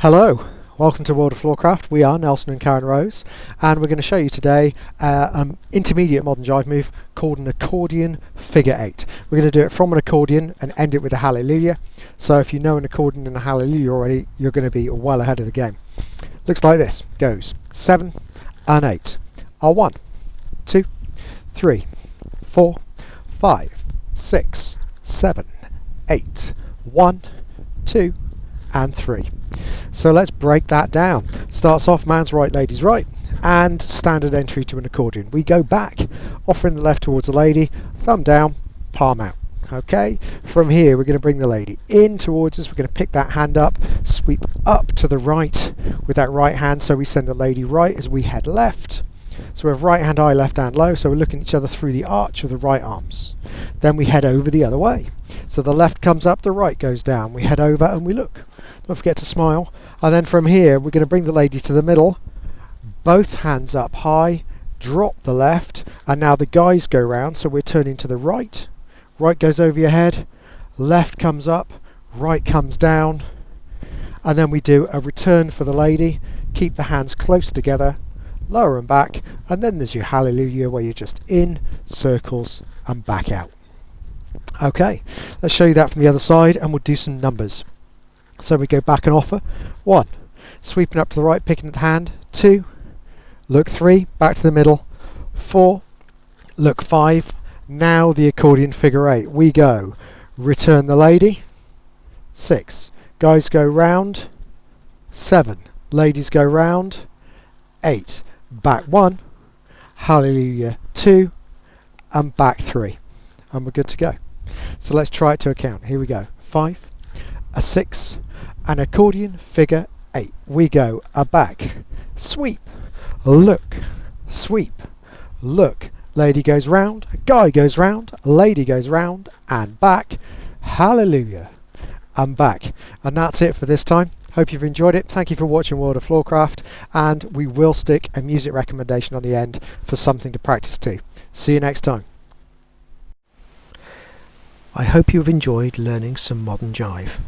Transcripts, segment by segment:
Hello, welcome to World of Floorcraft. We are Nelson and Karen Rose, and we're going to show you today an intermediate modern jive move called an accordion figure 8. We're going to do it from an accordion and end it with a hallelujah. So if you know an accordion and a hallelujah already, you're going to be well ahead of the game. Looks like this. Goes 7 and 8. Are 1, 2, 3, 4, 5, 6, 7, 8. 1, 2, and 3. So let's break that down. Starts off man's right, lady's right, and standard entry to an accordion. We go back, offering the left towards the lady, thumb down, palm out. Okay, from here we're going to bring the lady in towards us. We're going to pick that hand up, sweep up to the right with that right hand, so we send the lady right as we head left. So we have right hand high, left hand low, so we're looking at each other through the arch of the right arms. Then we head over the other way. So the left comes up, the right goes down. We head over and we look. Don't forget to smile. And then from here, we're going to bring the lady to the middle. Both hands up high, drop the left, and now the guys go round, so we're turning to the right. Right goes over your head, left comes up, right comes down, and then we do a return for the lady. Keep the hands close together, lower and back, and then there's your hallelujah where you're just in circles and back out. Okay, let's show you that from the other side, and we'll do some numbers. So we go back and offer 1, sweeping up to the right, picking the hand, 2, look 3, back to the middle, 4, look 5, now the accordion figure 8. We go return the lady, 6, guys go round, 7, ladies go round, 8, back 1, hallelujah 2, and back 3, and we're good to go. So let's try it to a count. Here we go. 5, a 6, an accordion figure 8. We go a back, sweep, look, sweep, look, lady goes round, guy goes round, lady goes round, and back, hallelujah, and back. And that's it for this time. Hope you've enjoyed it. Thank you for watching World of Floorcraft, and we will stick a music recommendation on the end for something to practice to. See you next time. I hope you've enjoyed learning some modern jive.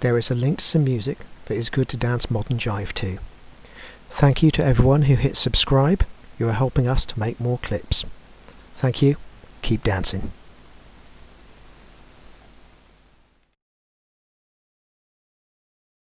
There is a link to some music that is good to dance modern jive to. Thank you to everyone who hit subscribe. You are helping us to make more clips. Thank you. Keep dancing.